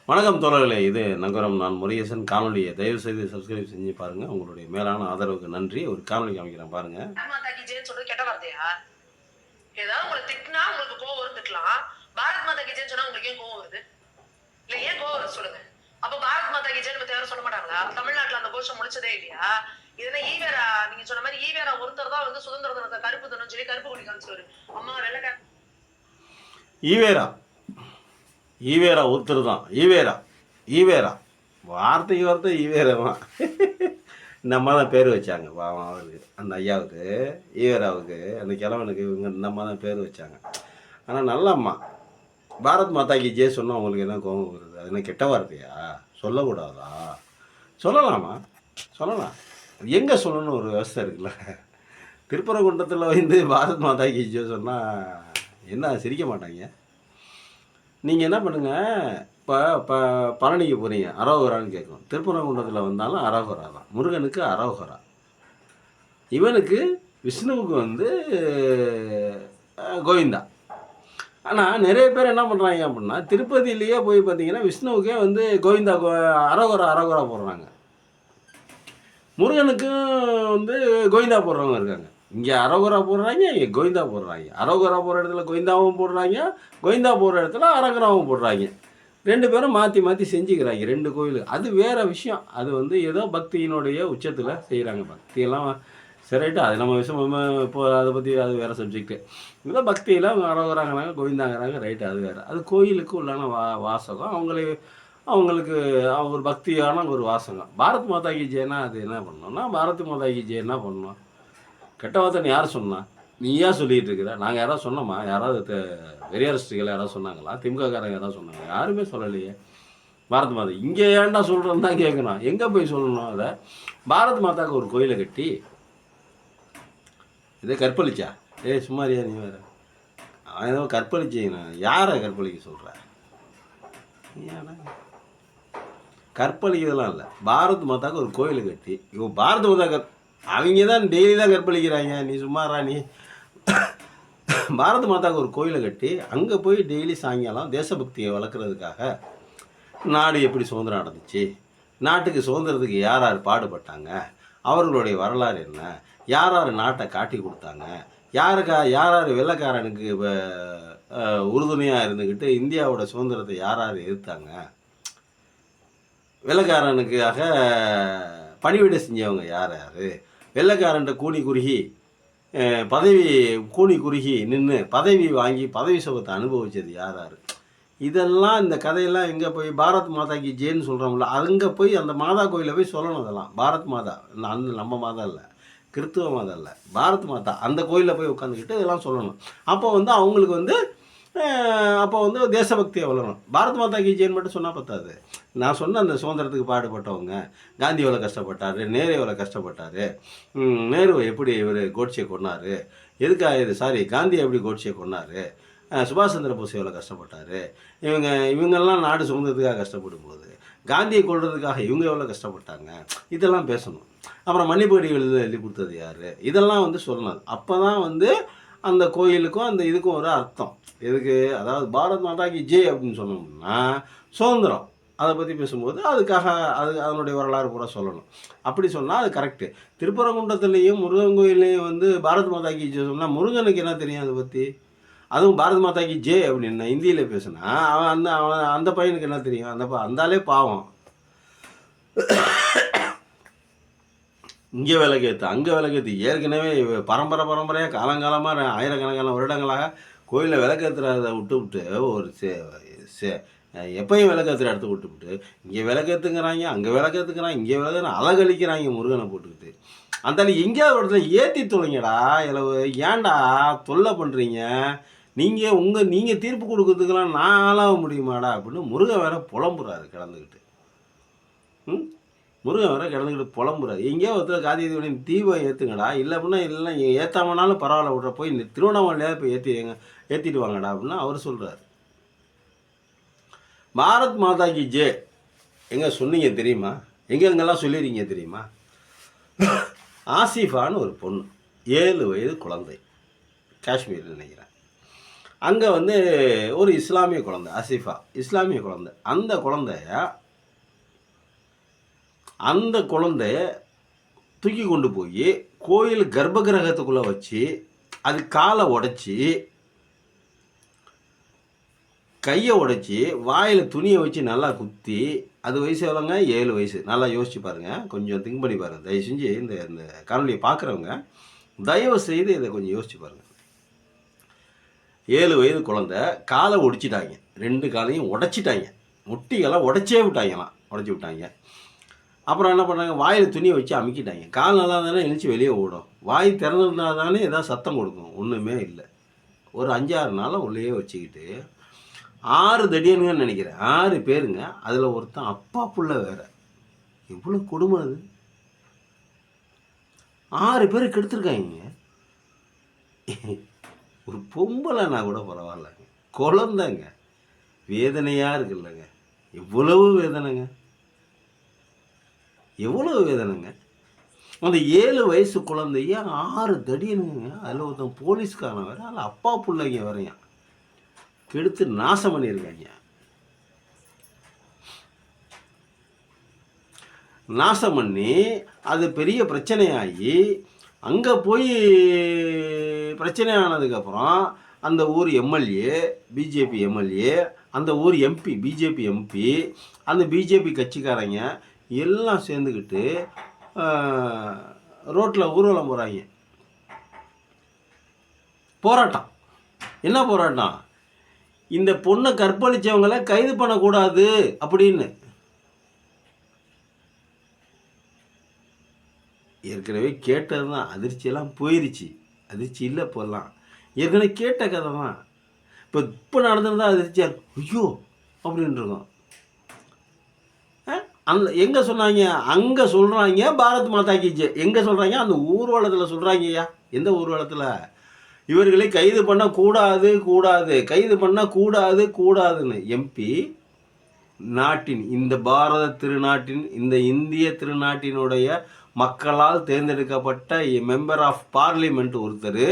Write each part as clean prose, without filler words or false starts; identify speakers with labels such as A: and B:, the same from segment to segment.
A: வணக்கம் தோழர்களே, இது நகரம். நான் முருகேசன். காணொலியை தயவு செய்து சப்ஸ்கிரைப் செஞ்சு பாருங்க. உங்களுடைய மேலான ஆதரவுக்கு நன்றி. ஒரு காணொலி காமிக்கிறேன் பாருங்க.
B: மாதா கி ஜெயன்னு சொல்றது கெட்ட வார்த்தையா? ஏதாவது உங்களை திட்டினா உங்களுக்கு கோவம் வந்துக்கலாம். பாரத் மாதா கி ஜெயன்னு சொன்னா உங்களுக்கு ஏன் கோவம் வருது? இல்ல ஏன் கோவம் வருது சொல்லுங்க. அப்ப பாரத் மாதா கி ஜெயன்னு யாரும் சொல்ல மாட்டாங்களா? தமிழ்நாட்டுல அந்த கோஷம் முடிச்சதே இல்லையா? இதெல்லாம் ஈவேரா, நீங்க சொன்ன மாதிரி ஈவேரா ஒருத்தர் தான் வந்து சுதந்திர தினத்தை கருப்பு தினம் சொல்லி கருப்பு கொடி காமிச்சவரு. அம்மா வெள்ளக்கார
A: ஈவேரா ஒருத்தர் தான். ஈவேரா வார்த்தை ஈவேராவா. இந்த அம்மா தான் பேர் வச்சாங்க பாவம் அவருக்கு, அந்த ஐயாவுக்கு, ஈவேராவுக்கு, அந்த கிழவனுக்கு இவங்க இந்த அம்மா தான் பேர் வச்சாங்க. ஆனால் நல்ல அம்மா. பாரத் மாதாக்கு ஜெய் சொன்னால் அவங்களுக்கு என்ன கோபம் வருது? அது என்ன கெட்ட வார்த்தையா? சொல்லக்கூடாதா? சொல்லலாமா? சொல்லலாம். எங்கே சொல்லணும்னு ஒரு விவசாயம் இருக்குல்ல. திருப்பரங்குன்றத்தில் வந்து பாரத் மாதாக்கு ஜெய் சொன்னால் என்ன சிரிக்க மாட்டாங்க? நீங்கள் என்ன பண்ணுங்கள், இப்போ பழனிக்கு போகிறீங்க, அரோகரான்னு கேட்கணும். திருப்பரங்குன்றத்தில் வந்தாலும் அரோகரா தான். முருகனுக்கு அரோகரா. இவனுக்கு விஷ்ணுவுக்கு வந்து கோவிந்தா. ஆனால் நிறைய பேர் என்ன பண்ணுறாங்க அப்படின்னா, திருப்பதியிலேயே போய் பார்த்தீங்கன்னா விஷ்ணுவுக்கே வந்து கோவிந்தா அரோகரா போடுறாங்க. முருகனுக்கும் வந்து கோவிந்தா போடுறவங்க இருக்காங்க. இங்கே அரோகரா போடுறாங்க, இங்கே கோவிந்தா போடுறாங்க. அரோகரா போடுற இடத்துல கோவிந்தாவும் போடுறாங்க, கோவிந்தா போடுற இடத்துல அரோகராவும் போடுறாங்க. ரெண்டு பேரும் மாற்றி மாற்றி செஞ்சுக்கிறாங்க ரெண்டு கோயில். அது வேறு விஷயம். அது வந்து ஏதோ பக்தியினுடைய உச்சத்தில் செய்கிறாங்க. பக்தியெல்லாம் சரிட்டு அது நம்ம விஷயம். இப்போ அதை பற்றி அது வேறு சப்ஜெக்டு. ஏதோ பக்தியில் அவங்க அரோகராங்கிறாங்க, கோவிந்தாங்கிறாங்க, ரைட்டு, அது வேறு. அது கோயிலுக்கு உள்ளான வாசகம். அவங்களுக்கு ஒரு பக்தியான ஒரு வாசகம். பாரத் மாதா கி ஜெயனா அது என்ன பண்ணோம்னா, பாரத் மாதா கி ஜெய் என்ன பண்ணணும்? கெட்ட வார்த்தைன்னு யார் சொன்னா? நீயா சொல்லிகிட்டு இருக்கிற? நாங்கள் யாராவது சொன்னோமா? யாராவது வெறியரசிகள் யாராவது சொன்னாங்களா? திமுககாரங்க யாராவது சொன்னாங்க? யாருமே சொல்லலையே. பாரத் மாதா இங்கே ஏன்டா சொல்கிறோன்னு தான் கேட்கணும். எங்கே போய் சொல்லணும்? அதை பாரத் மாதாவுக்கு ஒரு கோயிலை கட்டி இதே கற்பழிச்சா? சும்மாரியா நீ வேறு? அவன் ஏதோ கற்பழிச்சிங்கண்ணா. யாரை கற்பழிக்க சொல்கிற? ஏன்னா கற்பழிக்கிறதுலாம் இல்லை. பாரத் மாதாவுக்கு ஒரு கோயிலை கட்டி, இப்போ பாரத் மாதா அவங்க தான் டெய்லி தான் கற்பழிக்கிறாங்க. நீ சும்மாரா நீ? பாரத மாதாவுக்கு ஒரு கோயிலை கட்டி அங்கே போய் டெய்லி சாயங்காலம் தேசபக்தியை வளர்க்குறதுக்காக, நாடு எப்படி சுதந்திரம் அடைஞ்சிச்சு, நாட்டுக்கு சுதந்திரத்துக்கு யார் யார் பாடுபட்டாங்க, அவர்களுடைய வரலாறு என்ன, யார் யார் நாட்டை காட்டி கொடுத்தாங்க, யார் யார் வெள்ளைக்காரனுக்கு உறுதுணையாக இருந்துக்கிட்டு இந்தியாவோட சுதந்திரத்தை யார் யார் எதிர்த்தாங்க, வெள்ளைக்காரனுக்காக பணிவிடை செஞ்சவங்க யார் யார், வெள்ளைக்காரன்ட்ட கூனி குறுகி நின்று பதவி வாங்கி பதவி சுகத்தை அனுபவித்தது யார் யார். இதெல்லாம் இந்த கதையெல்லாம் எங்கே போய் பாரத் மாதா கி ஜெயின்னு சொல்கிறோம்ல, அங்கே போய் அந்த மாதா கோயிலில் போய் சொல்லணும். அதெல்லாம் பாரத் மாதா, அந்த நம்ம மாதா இல்லை, கிறித்துவ மாதா இல்லை, பாரத் மாதா. அந்த கோயிலில் போய் உட்காந்துக்கிட்டு இதெல்லாம் சொல்லணும். அப்போ வந்து அவங்களுக்கு வந்து தேசபக்தியை வளரணும். பாரத் மாதா கி ஜெயின் மட்டும் சொன்னால் பத்தாது. நான் சொன்ன அந்த சுதந்திரத்துக்கு பாடுபட்டவங்க, காந்தி எவ்வளோ கஷ்டப்பட்டார், நேரு எவ்வளோ கஷ்டப்பட்டார், நேரு எப்படி இவர் கோட்சே கொண்டார், எதுக்காக காந்தி எப்படி கோட்சே கொண்டார், சுபாஷ் சந்திர போஸ் எவ்வளோ கஷ்டப்பட்டார், இவங்கெல்லாம் நாடு சுதந்திரத்துக்காக கஷ்டப்படும் போது காந்தியை கொள்றதுக்காக இவங்க எவ்வளோ கஷ்டப்பட்டாங்க, இதெல்லாம் பேசணும். அப்புறம் மன்னிப்படி எழுதி கொடுத்தது யார், இதெல்லாம் வந்து சொல்லணும். அப்போ தான் வந்து அந்த கோயிலுக்கும் அந்த இதுக்கும் ஒரு அர்த்தம். எதுக்கு? அதாவது பாரத் மாதா கி ஜெய் அப்படின்னு சொன்னோம்னா சுதந்திரம், அதை பற்றி பேசும்போது அதுக்காக அதனுடைய வரலாறு பூரா சொல்லணும். அப்படி சொன்னால் அது கரெக்டு. திருப்பரங்குன்றத்துலேயும் முருகன் கோயிலையும் வந்து பாரத் மாதா கி ஜெய் சொன்னால் முருகனுக்கு என்ன தெரியும் அதை பற்றி? அதுவும் பாரத் மாதா கி ஜெய் அப்படின்னு இந்தியில் பேசுனா அவன் அந்த பையனுக்கு என்ன தெரியும்? அந்தாலே பாவம். இங்கே விளக்கேற்று அங்கே விளக்கேற்று, ஏற்கனவே பரம்பரையாக காலங்காலமாக ஆயிரக்கணக்கான வருடங்களாக கோயிலில் விளக்கேற்றுறதை விட்டு ஒரு எப்பயும் விளக்கேற்றுற இடத்த விட்டுவிட்டு இங்கே விளக்கேற்றுங்கிறாங்க, அங்கே விளக்கேற்றுக்கிறாங்க, இங்கே விளக்கு அழகழிக்கிறாங்க முருகனை போட்டுக்கிட்டு. அந்த எங்கேயாவது ஒரு இடத்துல ஏற்றி தொலைங்கடா. இளவு ஏன்டா தொல்லை பண்ணுறீங்க? நீங்கள் தீர்ப்பு கொடுக்கறதுக்கெல்லாம் நான் ஆளாக முடியுமாடா அப்படின்னு முருகன் வேற புலம்புறாரு கிடந்துக்கிட்டு. முருகன் வேற கிடந்துக்கிட்டு புலம்புறாரு. எங்கேயோ ஒருத்தர் காந்தி தீபம் ஏற்றுங்கடா, இல்லை அப்படின்னா இல்லைன்னா ஏற்றாமனாலும் பரவாயில்ல விட்ற, போய் திருவண்ணாமலையாவது போய் ஏற்றிட்டு வாங்கடா அப்படின்னு அவர் சொல்கிறார். பாரத் மாதா கி ஜெய் எங்கே சொன்னீங்க தெரியுமா? எங்கெங்கெல்லாம் சொல்லிடுறீங்க தெரியுமா? ஆசிஃபான்னு ஒரு பொண்ணு, 7 வயது குழந்தை, காஷ்மீரில் நினைக்கிறேன். அங்கே வந்து ஒரு இஸ்லாமிய குழந்தை ஆசிஃபா, இஸ்லாமிய குழந்தை. அந்த குழந்தைய தூக்கி கொண்டு போய் கோயில் கர்ப்ப கிரகத்துக்குள்ளே வச்சு அது காலை உடைச்சி கையை உடைச்சி வாயில் துணியை வச்சு நல்லா குத்தி, அது வயசு எவ்வளோங்க? 7 வயசு. நல்லா யோசிச்சு பாருங்கள், கொஞ்சம் திங்க் பண்ணி பாருங்கள். தயவு செஞ்சு இந்த இந்த காணொலியை பார்க்குறவங்க தயவு செய்து இதை கொஞ்சம் யோசிச்சு பாருங்கள். 7 வயது குழந்தை காலை ஒடிச்சிட்டாங்க, 2 காலையும் உடைச்சிட்டாங்க, முட்டிகளை உடைச்சி விட்டாங்க. அப்புறம் என்ன பண்ணாங்க? வாயில் துணியை வச்சு அமுக்கிட்டாங்க. கால் நல்லா தானே எழுச்சி வெளியே ஓடும், வாய் திறந்துருந்தா தானே ஏதாவது சத்தம் கொடுக்கும். ஒன்றுமே இல்லை. ஒரு 5-6 நாளாக உள்ளேயே வச்சுக்கிட்டு 6 தடியனுங்கன்னு நினைக்கிறேன், 6 பேருங்க. அதில் ஒருத்தன் அப்பா புள்ள வேற. எவ்வளோ கொடுமை அது! 6 பேர் கெடுத்துருக்காங்க. ஒரு பொம்பளைனா கூட பரவாயில்லங்க, குழந்தைங்க வேதனையாக இருக்குல்லங்க. எவ்வளவு வேதனைங்க. அந்த 7 வயசு குழந்தைய 6 தடியனுங்க. அதில் ஒருத்தன் போலீஸ்காரன் வேற, அதில் அப்பா பிள்ளைங்க வரையும் கெடுத்து நாசம் பண்ணியிருக்காங்க. நாசம் பண்ணி அது பெரிய பிரச்சனையாகி அங்கே போய் பிரச்சனை ஆனதுக்கப்புறம் அந்த ஊர் எம்எல்ஏ, பிஜேபி எம்எல்ஏ, அந்த ஊர் எம்பி, பிஜேபி எம்பி, அந்த பிஜேபி கட்சிக்காரங்க எல்லாம் சேர்ந்துக்கிட்டு ரோட்டில் ஊர்வலம் போகிறாங்க. போராட்டம். என்ன போராட்டம்? இந்த பொண்ணை கற்பழித்தவங்களை கைது பண்ணக்கூடாது அப்படின்னு. ஏற்கனவே கேட்டது தான், அதிர்ச்சியெல்லாம் போயிருச்சு. அதிர்ச்சி இல்லை இப்போல்லாம், ஏற்கனவே கேட்ட கதை தான். இப்போ நடந்திருந்தா அதிர்ச்சியா ஐயோ அப்படின்னு இருக்கும். அந்த எங்கே சொன்னாங்க? அங்கே சொல்கிறாங்க பாரத் மாதா கி ஜெய். எங்கே சொல்கிறாங்க? அந்த ஊர்வலத்தில் சொல்கிறாங்கய்யா. எந்த ஊர்வலத்தில்? இவர்களை கைது பண்ணக்கூடாது, கைது பண்ணக்கூடாதுன்னு எம்பி நாட்டின், இந்த பாரத திருநாட்டின், இந்த இந்திய திருநாட்டினுடைய மக்களால் தேர்ந்தெடுக்கப்பட்ட மெம்பர் ஆஃப் பார்லிமெண்ட் ஒருத்தர்,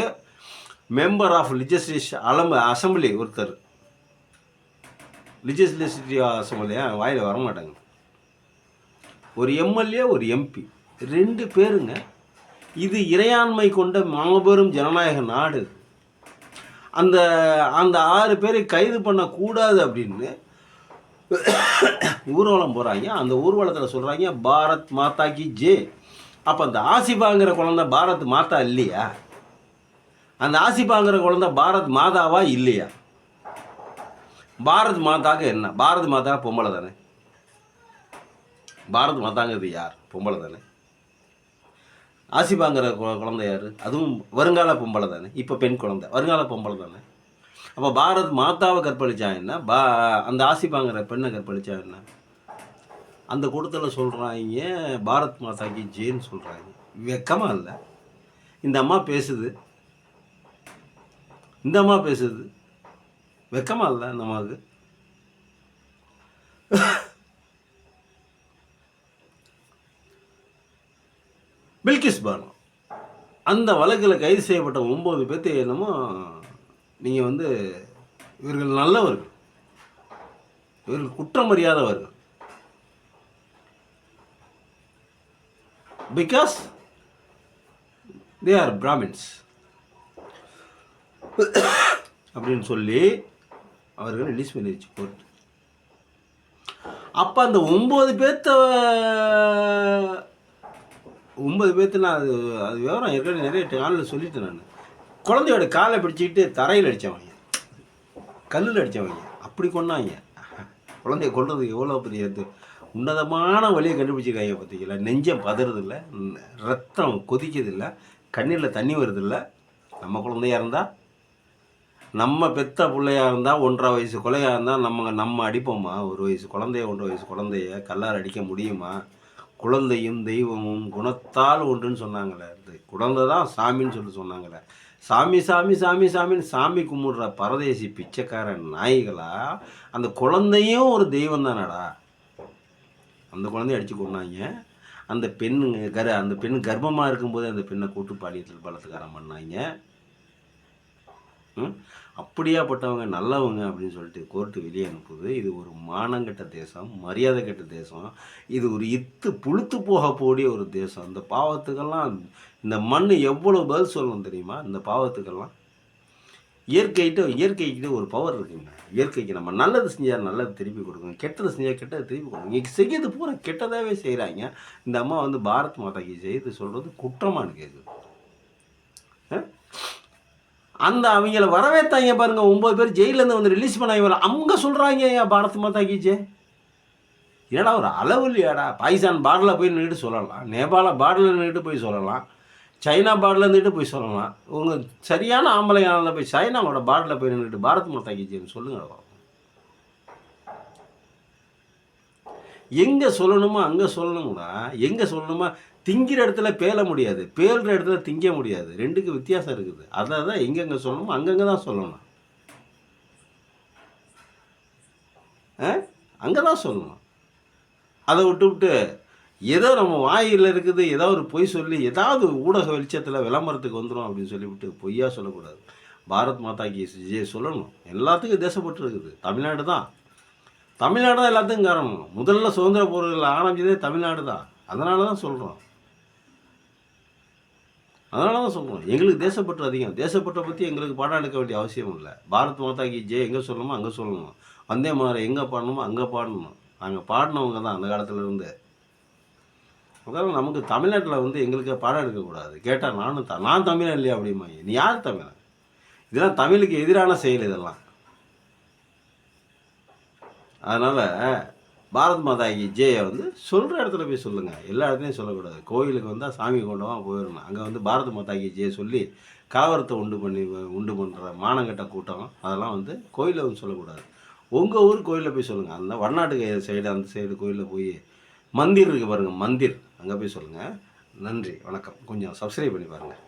A: மெம்பர் ஆஃப் அசம்பிளி ஒருத்தர், லெஜிஸ்லேட்டிவ் அசம்பிளியா வாயில் வரமாட்டாங்க, ஒரு எம்எல்ஏ, ஒரு எம்பி, 2 பேருங்க. இது இறையாண்மை கொண்ட மாபெரும் ஜனநாயக நாடு. அந்த 6 பேரை கைது பண்ணக்கூடாது அப்படின்னு ஊர்வலம் போகிறாங்க. அந்த ஊர்வலத்தில் சொல்கிறாங்க பாரத் மாதா கி ஜெய். அப்போ அந்த ஆசிஃபாங்கிற குழந்தை பாரத் மாதா இல்லையா? அந்த ஆசிஃபாங்கிற குழந்தை பாரத் மாதாவா இல்லையா? பாரத் மாதாக்கு என்ன? பாரத் மாதா பொம்பளை தானே. பாரத் மாதாங்கிறது யார்? பொம்பளை தானே. ஆசிஃபாங்கிற குழந்தை யார்? அதுவும் வருங்கால பொம்பளை தானே. இப்போ பெண் குழந்தை, வருங்கால பொம்பளை தானே. அப்போ பாரத் மாதாவை கற்பழிச்சா என்ன? அந்த ஆசிஃபாங்கிற பெண்ணை கற்பழிச்சா என்ன? அந்த கூட்டத்தில் சொல்கிறாங்க பாரத் மாதாக்கு ஜெயின்னு சொல்கிறாங்க. வெக்கமாக இல்லை? இந்த அம்மா பேசுது, வெக்கமாக இல்லை இந்த அம்மாவுக்கு? பில்கிஸ் பானு அந்த வழக்கில் கைது செய்யப்பட்ட 9 பேர்த்து என்னமோ நீங்கள் வந்து இவர்கள் நல்லவர்கள், இவர்கள் குற்றம் அறியாதவர்கள். பிகாஸ் தே ஆர் பிராமின்ஸ் அப்படின்னு சொல்லி அவர்கள் ரிலீஸ் பண்ணிடுச்சு கோர்ட். அப்போ அந்த 9 பேர்த்துனா அது விவரம் ஏற்கனவே நிறைய காலில் சொல்லிட்டேன் நான். குழந்தையோட காலை பிடிச்சிக்கிட்டு தரையில் அடித்தவங்க, கல்லில் அடித்தவங்க, அப்படி கொண்டாங்க. குழந்தைய கொள்றதுக்கு எவ்வளோ பெரிய உன்னதமான வழியை கண்டுபிடிச்சிருக்காங்க பார்த்தீங்களா? நெஞ்சம் பதறதில்ல, ரத்தம் கொதிக்கிறதில்ல, கண்ணில் தண்ணி வருதில்ல. நம்ம குழந்தையாக இருந்தால், நம்ம பெத்த பிள்ளையாக இருந்தால், 1.5 வயசு கொலையாக இருந்தால் நம்ம அடிப்போமா? 1 வயசு குழந்தைய 1.5 வயசு குழந்தைய கல்லால் அடிக்க முடியுமா? குழந்தையும் தெய்வமும் குணத்தால் ஒன்றுன்னு சொன்னாங்களே, குழந்தை தான் சாமின்னு சொன்னாங்களே. சாமின்னு சாமி கும்பிடுற பரதேசி பிச்சைக்காரன் நாய்களா? அந்த குழந்தையும் ஒரு தெய்வம் தானடா. அந்த குழந்தைய அடித்து கொண்டாங்க. அந்த பெண் கர்ப்பமாக இருக்கும்போது அந்த பெண்ணை கூட்டு பாலியல் பலாத்காரம் பண்ணாங்க. ம் அப்படியாப்பட்டவங்க நல்லவங்க அப்படின்னு சொல்லிட்டு கோர்ட்டு வெளியே அனுப்புது. இது ஒரு மானங்கெட்ட தேசம், மரியாதை கெட்ட தேசம். இது ஒரு புழுத்து போகக்கூடிய ஒரு தேசம். இந்த பாவத்துக்கெல்லாம் இந்த மண் எவ்வளோ பதில் சொல்லணும் தெரியுமா? இந்த பாவத்துக்கெல்லாம் இயற்கைக்கிட்ட ஒரு பவர் இருக்குங்க. இயற்கைக்கு நம்ம நல்லது செஞ்சால் நல்லது திருப்பி கொடுக்கும், கெட்டது செஞ்சால் கெட்டது திருப்பி கொடுக்கும். இங்கே செய்யறது பூரா கெட்டதாகவே செய்கிறாங்க. இந்த அம்மா வந்து பாரத் மாதாக்கு செய்து சொல்கிறது குற்றமானு கேட்குது. அந்த அவங்கள வரவேற்றாங்க பாருங்க, 9 பேர் ஜெயிலேருந்து வந்து ரிலீஸ் பண்ணாங்க. அவங்க சொல்கிறாங்க ஏன் பாரத் மாதாக்கு ஜெய். ஏடா ஒரு அளவு இல்லையாடா? பாகிஸ்தான் பார்டரில் போய் நின்றுட்டு சொல்லலாம், நேபாள பார்டரில் நின்றுட்டு போய் சொல்லலாம், சைனா பார்டரில் இருந்துட்டு போய் சொல்லலாம். உங்கள் சரியான ஆம்பளையானல போய் சைனாவோட பார்டரில் போய் நின்றுட்டு பாரத் மாதாக்கு ஜெய்ன்னு சொல்லுங்க. எங்கே சொல்லணுமோ அங்கே சொல்லணுங்களா? எங்கே சொல்லணுமா? திங்கிற இடத்துல பேல முடியாது, பேல்ற இடத்துல திங்க முடியாது. ரெண்டுக்கு வித்தியாசம் இருக்குது. அதை தான் எங்கெங்கே சொல்லணுமோ அங்கங்கே தான் சொல்லணும். அங்கே தான் சொல்லணும். அதை விட்டு ஏதோ நம்ம வாயில் இருக்குது, ஏதோ ஒரு பொய் சொல்லி ஏதாவது ஊடக வெளிச்சத்தில் விளம்பரத்துக்கு வந்துடும் அப்படின்னு சொல்லிவிட்டு பொய்யா சொல்லக்கூடாது. பாரத் மாதாக்கு ஜெய் சொல்லணும். எல்லாத்துக்கும் தேசப்பட்டு இருக்குது. தமிழ்நாடு தான் எல்லாத்துக்கும் காரணம். முதல்ல சுதந்திர போர்கள் ஆரம்பிச்சதே தமிழ்நாடு தான். அதனால தான் சொல்கிறோம். எங்களுக்கு தேசப்பற்று அதிகம். தேசப்பற்றை பற்றி எங்களுக்கு பாடம் எடுக்க வேண்டிய அவசியம் இல்லை. பாரத் மாதாக்கு ஜெய் எங்கே சொல்லணுமோ அங்கே சொல்லணும். வந்தே மாதரம் எங்கே பாடணுமோ அங்கே பாடணும். நாங்கள் பாடினவங்க தான் அந்த காலத்தில் இருந்து. அதனால் நமக்கு தமிழ்நாட்டில் வந்து எங்களுக்கு பாடம் எடுக்கக்கூடாது. கேட்டால் நான் தமிழன் இல்லையா அப்படிம்பாங்க. நீ யார் தமிழன்? இதெல்லாம் தமிழுக்கு எதிரான செயல் இதெல்லாம். அதனால் பாரத் மாதாக்கு ஜெயை வந்து சொல்கிற இடத்துல போய் சொல்லுங்கள். எல்லா இடத்துலையும் சொல்லக்கூடாது. கோயிலுக்கு வந்தால் சாமி கொண்டவன் போயிடணும். அங்கே வந்து பாரத் மாதாக்கு ஜெயை சொல்லி கலவரத்தை உண்டு பண்ணுற மானங்கட்ட கூட்டம் அதெல்லாம் வந்து கோயிலில் வந்து சொல்லக்கூடாது. உங்கள் ஊர் கோயிலில் போய் சொல்லுங்கள். அந்த வடநாட்டுக்கு சைடு அந்த சைடு கோயிலில் போய் மந்திர் இருக்குது பாருங்கள், மந்திர் அங்கே போய் சொல்லுங்கள். நன்றி, வணக்கம். கொஞ்சம் சப்ஸ்கிரைப் பண்ணி பாருங்கள்.